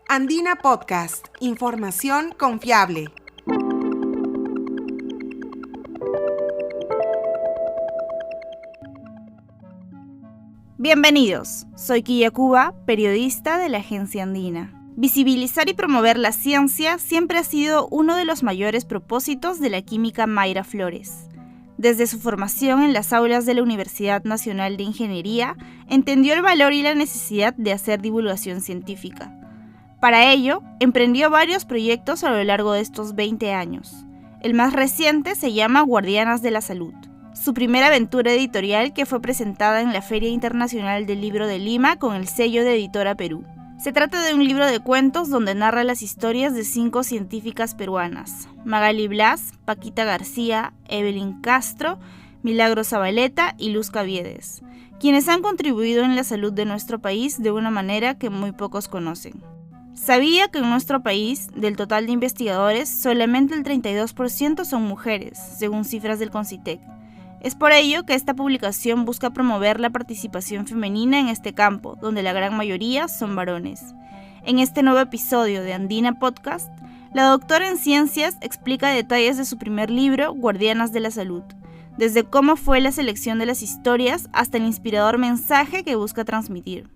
Andina Podcast, información confiable. Bienvenidos, soy Quilla Cuba, periodista de la Agencia Andina. Visibilizar y promover la ciencia siempre ha sido uno de los mayores propósitos de la química Mayra Flores. Desde su formación en las aulas de la Universidad Nacional de Ingeniería, entendió el valor y la necesidad de hacer divulgación científica. Para ello, emprendió varios proyectos a lo largo de estos 20 años. El más reciente se llama Guardianas de la Salud, su primera aventura editorial que fue presentada en la Feria Internacional del Libro de Lima con el sello de Editora Perú. Se trata de un libro de cuentos donde narra las historias de 5 científicas peruanas: Magali Blas, Paquita García, Evelyn Castro, Milagro Zabaleta y Luz Caviedes, quienes han contribuido en la salud de nuestro país de una manera que muy pocos conocen. Sabía que en nuestro país, del total de investigadores, solamente el 32% son mujeres, según cifras del CONCITEC. Es por ello que esta publicación busca promover la participación femenina en este campo, donde la gran mayoría son varones. En este nuevo episodio de Andina Podcast, la doctora en ciencias explica detalles de su primer libro, Guardianas de la Salud, desde cómo fue la selección de las historias hasta el inspirador mensaje que busca transmitir.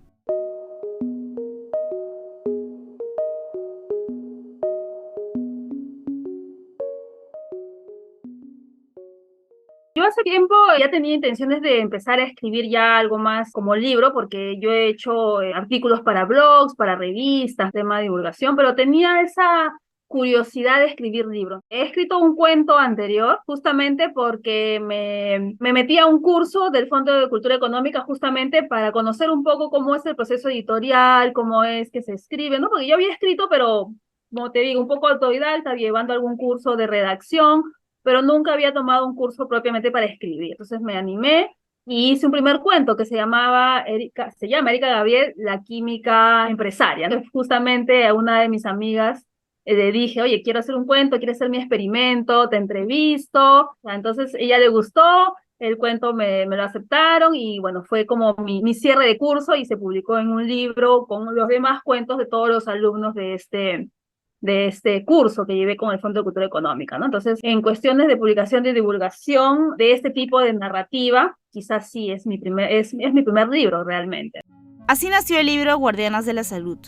Yo hace tiempo ya tenía intenciones de empezar a escribir ya algo más como libro, porque yo he hecho artículos para blogs, para revistas, tema de divulgación, pero tenía esa curiosidad de escribir libros. He escrito un cuento anterior justamente porque me metí a un curso del Fondo de Cultura Económica justamente para conocer un poco cómo es el proceso editorial, cómo es que se escribe, ¿no? Porque yo había escrito, pero como te digo, un poco autodidacta, llevando algún curso de redacción, pero nunca había tomado un curso propiamente para escribir. Entonces me animé y hice un primer cuento que se llama Erika Gabriel, la química empresaria. Entonces, justamente a una de mis amigas le dije, oye, quiero hacer un cuento, quiero hacer mi experimento, te entrevisto. Entonces ella le gustó, el cuento me lo aceptaron y bueno, fue como mi cierre de curso y se publicó en un libro con los demás cuentos de todos los alumnos de este curso que llevé con el Fondo de Cultura Económica, ¿no? Entonces, en cuestiones de publicación y divulgación de este tipo de narrativa, quizás sí es mi primer libro realmente. Así nació el libro Guardianas de la Salud,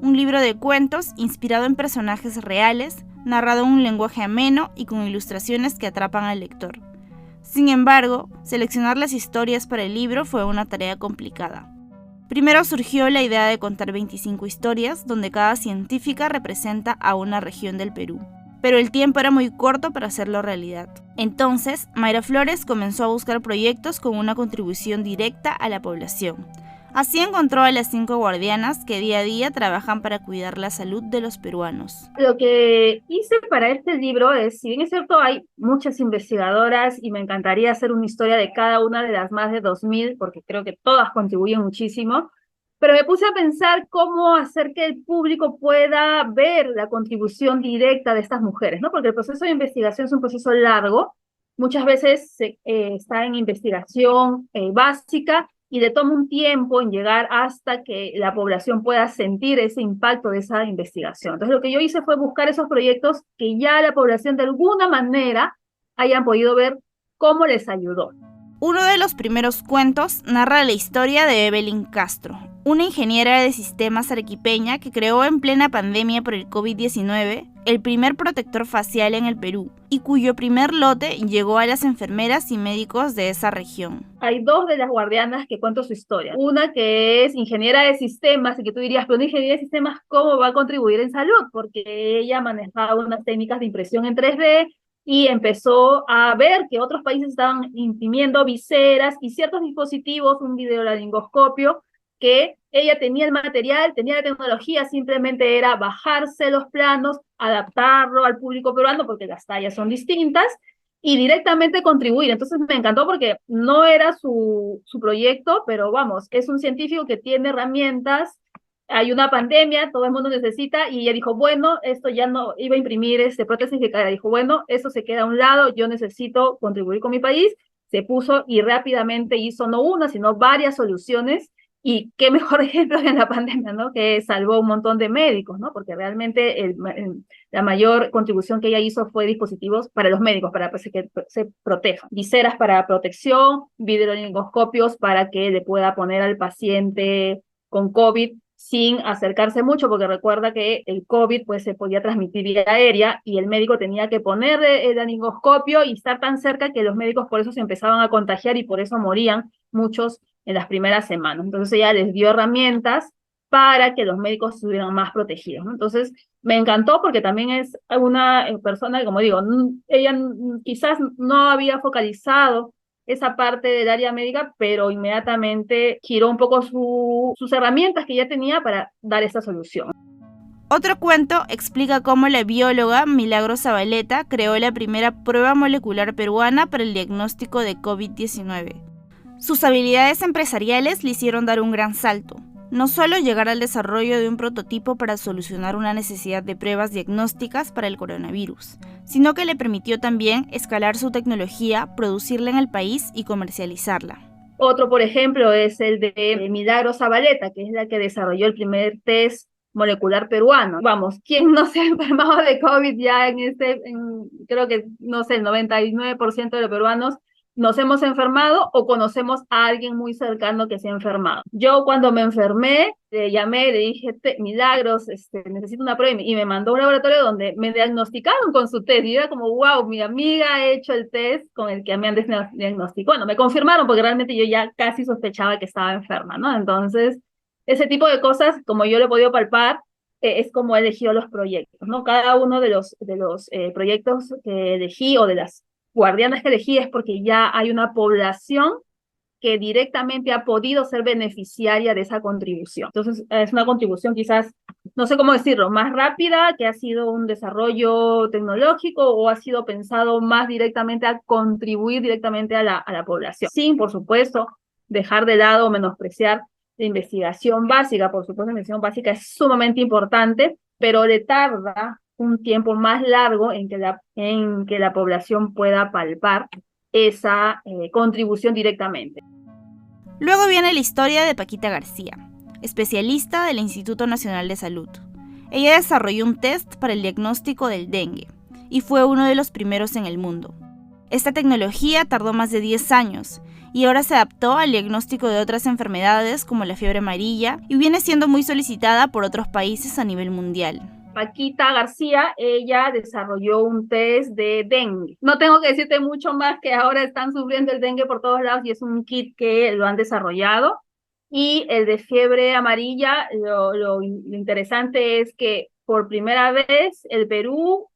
un libro de cuentos inspirado en personajes reales, narrado en un lenguaje ameno y con ilustraciones que atrapan al lector. Sin embargo, seleccionar las historias para el libro fue una tarea complicada. Primero surgió la idea de contar 25 historias, donde cada científica representa a una región del Perú. Pero el tiempo era muy corto para hacerlo realidad. Entonces, Mayra Flores comenzó a buscar proyectos con una contribución directa a la población. Así encontró a las 5 guardianas que día a día trabajan para cuidar la salud de los peruanos. Lo que hice para este libro es, si bien es cierto, hay muchas investigadoras y me encantaría hacer una historia de cada una de las más de 2000, porque creo que todas contribuyen muchísimo, pero me puse a pensar cómo hacer que el público pueda ver la contribución directa de estas mujeres, ¿no? Porque el proceso de investigación es un proceso largo, muchas veces está en investigación básica, y le toma un tiempo en llegar hasta que la población pueda sentir ese impacto de esa investigación. Entonces, lo que yo hice fue buscar esos proyectos que ya la población de alguna manera hayan podido ver cómo les ayudó. Uno de los primeros cuentos narra la historia de Evelyn Castro, una ingeniera de sistemas arequipeña que creó en plena pandemia por el COVID-19 el primer protector facial en el Perú y cuyo primer lote llegó a las enfermeras y médicos de esa región. Hay 2 de las guardianas que cuento su historia. Una que es ingeniera de sistemas y que tú dirías, pero una ingeniera de sistemas, ¿cómo va a contribuir en salud? Porque ella manejaba unas técnicas de impresión en 3D y empezó a ver que otros países estaban imprimiendo viseras y ciertos dispositivos, un videolaringoscopio, que ella tenía el material, tenía la tecnología, simplemente era bajarse los planos, adaptarlo al público peruano porque las tallas son distintas y directamente contribuir. Entonces me encantó porque no era su proyecto, pero vamos, es un científico que tiene herramientas, hay una pandemia, todo el mundo necesita, y ella dijo, bueno, esto ya no iba a imprimir prótesis de cara, dijo, bueno, eso se queda a un lado, yo necesito contribuir con mi país, se puso y rápidamente hizo no una, sino varias soluciones Y qué mejor ejemplo que en la pandemia, ¿no? Que salvó un montón de médicos, ¿no? Porque realmente la mayor contribución que ella hizo fue dispositivos para los médicos, para pues, que se protejan. Viseras para protección, videolingoscopios para que le pueda poner al paciente con COVID sin acercarse mucho, porque recuerda que el COVID pues se podía transmitir vía aérea y el médico tenía que poner el laringoscopio y estar tan cerca que los médicos por eso se empezaban a contagiar y por eso morían muchos en las primeras semanas. Entonces ella les dio herramientas para que los médicos estuvieran más protegidos, ¿no? Entonces me encantó porque también es una persona que, como digo, ella quizás no había focalizado esa parte del área médica, pero inmediatamente giró un poco sus herramientas que ya tenía para dar esa solución. Otro cuento explica cómo la bióloga Milagros Zabaleta creó la primera prueba molecular peruana para el diagnóstico de COVID-19. Sus habilidades empresariales le hicieron dar un gran salto. No solo llegar al desarrollo de un prototipo para solucionar una necesidad de pruebas diagnósticas para el coronavirus, sino que le permitió también escalar su tecnología, producirla en el país y comercializarla. Otro, por ejemplo, es el de Milagros Zabaleta, que es la que desarrolló el primer test molecular peruano. Vamos, ¿quién no se ha enfermado de COVID ya creo que, no sé, el 99% de los peruanos nos hemos enfermado o conocemos a alguien muy cercano que se ha enfermado? Yo cuando me enfermé, le llamé, le dije, Milagros, necesito una prueba, y me mandó a un laboratorio donde me diagnosticaron con su test, y era como, wow, mi amiga ha hecho el test con el que me han diagnosticado. Bueno, me confirmaron porque realmente yo ya casi sospechaba que estaba enferma, ¿no? Entonces, ese tipo de cosas, como yo lo he podido palpar, es como he elegido los proyectos, ¿no? Cada uno de los proyectos que elegí o de las guardianas que elegí es porque ya hay una población que directamente ha podido ser beneficiaria de esa contribución. Entonces, es una contribución quizás, no sé cómo decirlo, más rápida, que ha sido un desarrollo tecnológico o ha sido pensado más directamente a contribuir directamente a la población. Sin, por supuesto, dejar de lado o menospreciar la investigación básica. Por supuesto, la investigación básica es sumamente importante, pero le tarda un tiempo más largo en que la población pueda palpar esa contribución directamente. Luego viene la historia de Paquita García, especialista del Instituto Nacional de Salud. Ella desarrolló un test para el diagnóstico del dengue y fue uno de los primeros en el mundo. Esta tecnología tardó más de 10 años y ahora se adaptó al diagnóstico de otras enfermedades como la fiebre amarilla y viene siendo muy solicitada por otros países a nivel mundial. Paquita García, ella desarrolló un test de dengue. No tengo que decirte mucho más que ahora están sufriendo el dengue por todos lados y es un kit que lo han desarrollado. Y el de fiebre amarilla, lo interesante es que por primera vez el Perú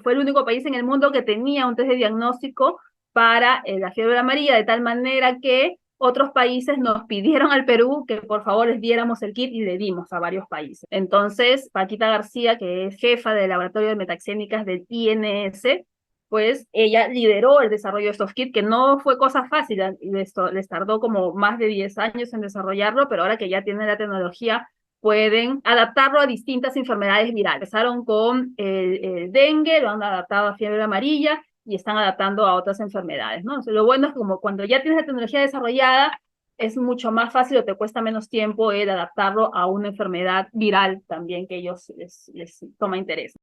fue el único país en el mundo que tenía un test de diagnóstico para la fiebre amarilla, de tal manera que otros países nos pidieron al Perú que por favor les diéramos el kit y le dimos a varios países. Entonces, Paquita García, que es jefa del laboratorio de metaxénicas del INS, pues ella lideró el desarrollo de estos kits, que no fue cosa fácil, les tardó como más de 10 años en desarrollarlo, pero ahora que ya tienen la tecnología, pueden adaptarlo a distintas enfermedades virales. Empezaron con el dengue, lo han adaptado a fiebre amarilla, y están adaptando a otras enfermedades, ¿no? Entonces, lo bueno es que como cuando ya tienes la tecnología desarrollada, es mucho más fácil o te cuesta menos tiempo el adaptarlo a una enfermedad viral también que ellos les toma interés.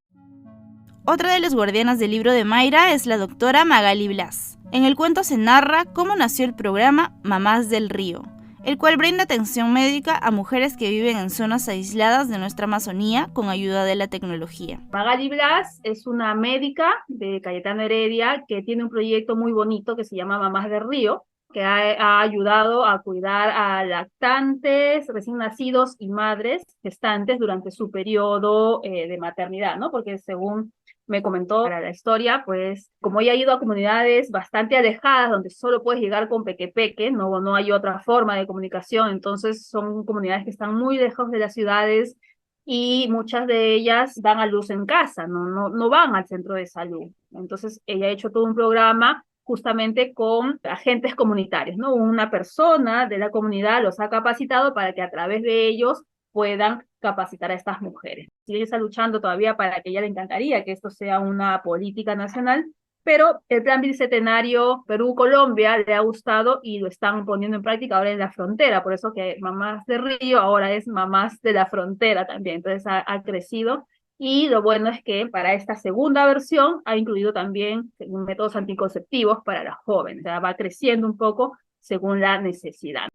Otra de las guardianas del libro de Mayra es la doctora Magali Blas. En el cuento se narra cómo nació el programa Mamás del Río, el cual brinda atención médica a mujeres que viven en zonas aisladas de nuestra Amazonía con ayuda de la tecnología. Magali Blas es una médica de Cayetano Heredia que tiene un proyecto muy bonito que se llama Mamás del Río, que ha ayudado a cuidar a lactantes, recién nacidos y madres gestantes durante su periodo de maternidad, ¿no? Porque según me comentó para la historia, pues como ella ha ido a comunidades bastante alejadas donde solo puedes llegar con peque, no hay otra forma de comunicación, entonces son comunidades que están muy lejos de las ciudades y muchas de ellas dan a luz en casa, no van al centro de salud. Entonces ella ha hecho todo un programa justamente con agentes comunitarios, ¿no? Una persona de la comunidad los ha capacitado para que a través de ellos puedan capacitar a estas mujeres. Si ella está luchando todavía para que ella le encantaría que esto sea una política nacional, pero el plan bicentenario Perú-Colombia le ha gustado y lo están poniendo en práctica ahora en la frontera, por eso que Mamás de Río ahora es Mamás de la Frontera también, entonces ha crecido. Y lo bueno es que para esta segunda versión ha incluido también métodos anticonceptivos para las jóvenes, o sea, va creciendo un poco según la necesidad.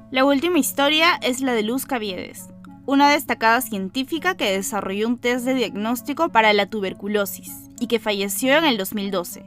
La última historia es la de Luz Caviedes, una destacada científica que desarrolló un test de diagnóstico para la tuberculosis y que falleció en el 2012.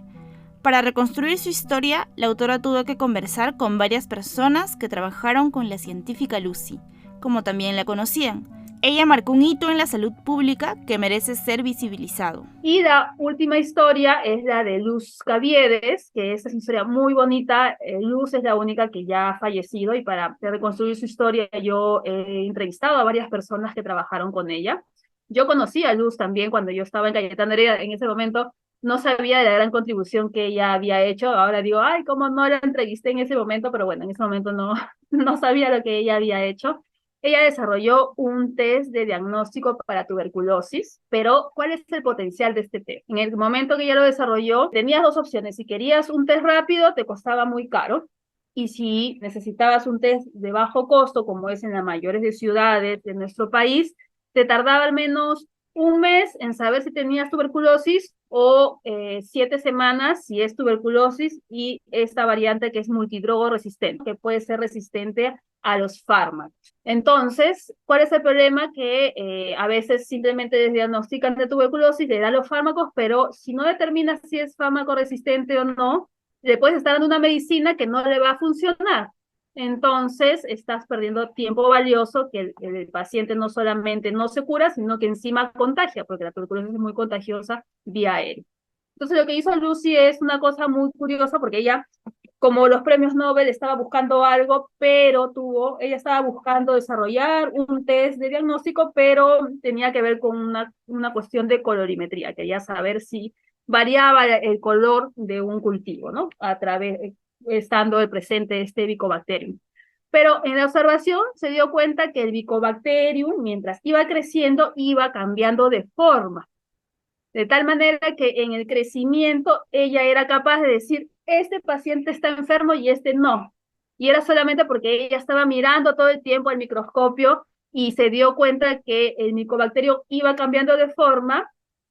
Para reconstruir su historia, la autora tuvo que conversar con varias personas que trabajaron con la científica Lucy, como también la conocían. Ella marcó un hito en la salud pública que merece ser visibilizado. Y la última historia es la de Luz Caviedes, que esa es una historia muy bonita. Luz es la única que ya ha fallecido y para reconstruir su historia yo he entrevistado a varias personas que trabajaron con ella. Yo conocí a Luz también cuando yo estaba en Cayetano Heredia. En ese momento no sabía de la gran contribución que ella había hecho. Ahora digo, ay, cómo no la entrevisté en ese momento, pero bueno, en ese momento no sabía lo que ella había hecho. Ella desarrolló un test de diagnóstico para tuberculosis, pero ¿cuál es el potencial de este test? En el momento que ella lo desarrolló, tenías dos opciones. Si querías un test rápido, te costaba muy caro. Y si necesitabas un test de bajo costo, como es en las mayores de ciudades de nuestro país, te tardaba al menos un mes en saber si tenías tuberculosis o 7 semanas si es tuberculosis y esta variante que es multidrogo resistente, que puede ser resistente a los fármacos. Entonces, ¿cuál es el problema? Que a veces simplemente diagnostican de tuberculosis, le dan los fármacos, pero si no determinas si es fármaco resistente o no, le puedes estar dando una medicina que no le va a funcionar. Entonces, estás perdiendo tiempo valioso que el paciente no solamente no se cura, sino que encima contagia, porque la tuberculosis es muy contagiosa vía aérea. Entonces, lo que hizo Lucy es una cosa muy curiosa, porque ella, como los premios Nobel, estaba buscando algo, pero ella estaba buscando desarrollar un test de diagnóstico, pero tenía que ver con una cuestión de colorimetría, quería saber si variaba el color de un cultivo, ¿no? Estando presente este Bicobacterium. Pero en la observación se dio cuenta que el Bicobacterium, mientras iba creciendo, iba cambiando de forma. De tal manera que en el crecimiento ella era capaz de decir, este paciente está enfermo y este no. Y era solamente porque ella estaba mirando todo el tiempo al microscopio y se dio cuenta que el micobacterio iba cambiando de forma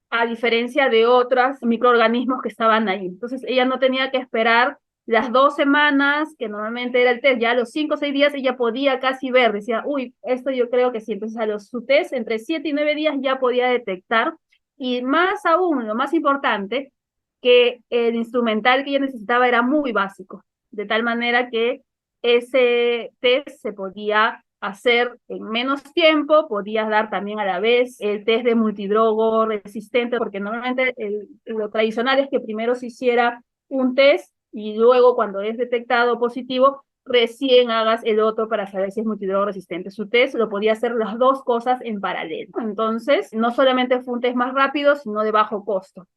a diferencia de otros microorganismos que estaban ahí. Entonces ella no tenía que esperar las 2 semanas, que normalmente era el test, ya a los 5 o 6 días ella podía casi ver, decía, uy, esto yo creo que sí. Entonces su test entre 7 y 9 días ya podía detectar. Y más aún, lo más importante, que el instrumental que ella necesitaba era muy básico, de tal manera que ese test se podía hacer en menos tiempo, podías dar también a la vez el test de multidrogo resistente, porque normalmente lo tradicional es que primero se hiciera un test y luego cuando es detectado positivo, recién hagas el otro para saber si es multidrogo resistente. Su test lo podía hacer las dos cosas en paralelo. Entonces, no solamente fue un test más rápido, sino de bajo costo.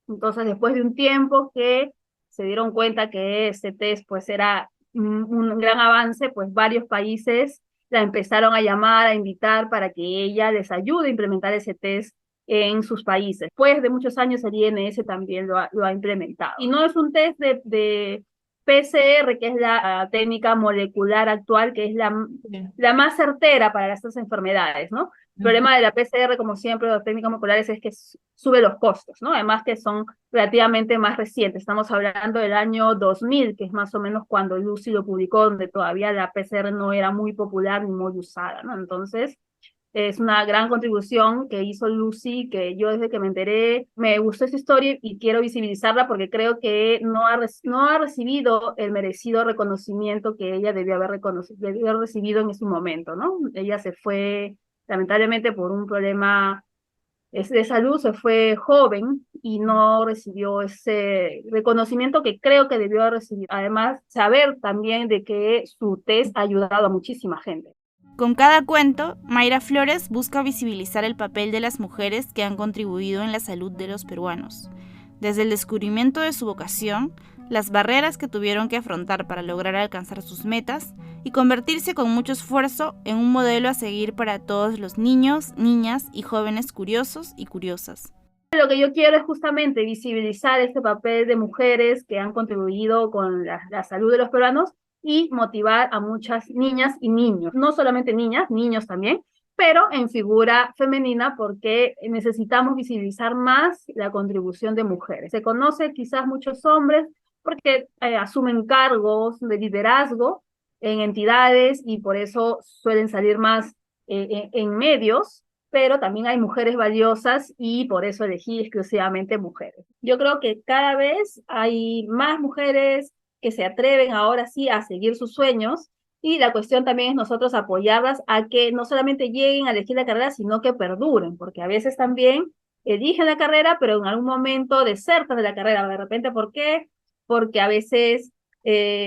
Entonces, después de un tiempo que se dieron cuenta que ese test pues era un gran avance, pues varios países la empezaron a llamar, a invitar para que ella les ayude a implementar ese test en sus países. Después de muchos años el INS también lo ha implementado. Y no es un test de PCR, que es la técnica molecular actual, que es la más certera para estas enfermedades, ¿no? El problema de la PCR, como siempre, de las técnicas moleculares es que sube los costos, ¿no? Además que son relativamente más recientes. Estamos hablando del año 2000, que es más o menos cuando Lucy lo publicó, donde todavía la PCR no era muy popular ni muy usada, ¿no? Entonces, es una gran contribución que hizo Lucy, que yo desde que me enteré me gustó esa historia y quiero visibilizarla porque creo que no ha recibido el merecido reconocimiento que ella debió haber recibido en ese momento, ¿no? Ella se fue lamentablemente por un problema de salud, se fue joven y no recibió ese reconocimiento que creo que debió recibir. Además, saber también de que su test ha ayudado a muchísima gente. Con cada cuento, Mayra Flores busca visibilizar el papel de las mujeres que han contribuido en la salud de los peruanos, desde el descubrimiento de su vocación, las barreras que tuvieron que afrontar para lograr alcanzar sus metas y convertirse con mucho esfuerzo en un modelo a seguir para todos los niños, niñas y jóvenes curiosos y curiosas. Lo que yo quiero es justamente visibilizar este papel de mujeres que han contribuido con la salud de los peruanos y motivar a muchas niñas y niños, no solamente niñas, niños también, pero en figura femenina, porque necesitamos visibilizar más la contribución de mujeres. Se conoce quizás muchos hombres porque asumen cargos de liderazgo en entidades y por eso suelen salir más en medios, pero también hay mujeres valiosas y por eso elegí exclusivamente mujeres. Yo creo que cada vez hay más mujeres que se atreven ahora sí a seguir sus sueños, y la cuestión también es nosotros apoyarlas a que no solamente lleguen a elegir la carrera, sino que perduren, porque a veces también eligen la carrera, pero en algún momento desertan de la carrera. De repente, ¿por qué? Porque a veces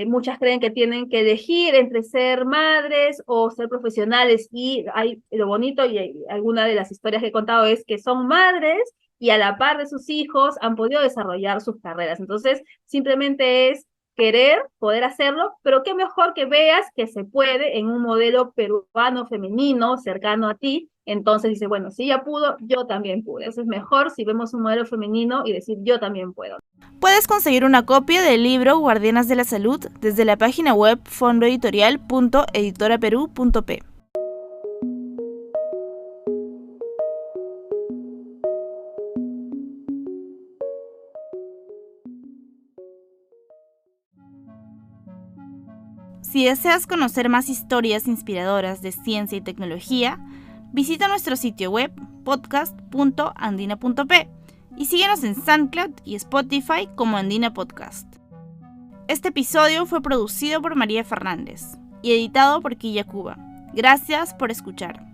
muchas creen que tienen que elegir entre ser madres o ser profesionales, y lo bonito y alguna de las historias que he contado es que son madres y a la par de sus hijos han podido desarrollar sus carreras. Entonces, simplemente es querer, poder hacerlo, pero qué mejor que veas que se puede en un modelo peruano femenino cercano a ti. Entonces dice, bueno, si ella pudo, yo también pude. Eso es mejor si vemos un modelo femenino y decir, yo también puedo. Puedes conseguir una copia del libro Guardianas de la Salud desde la página web fondoeditorial.editoraperú.p. Si deseas conocer más historias inspiradoras de ciencia y tecnología, visita nuestro sitio web podcast.andina.p y síguenos en SoundCloud y Spotify como Andina Podcast. Este episodio fue producido por María Fernández y editado por Quilla Cuba. Gracias por escuchar.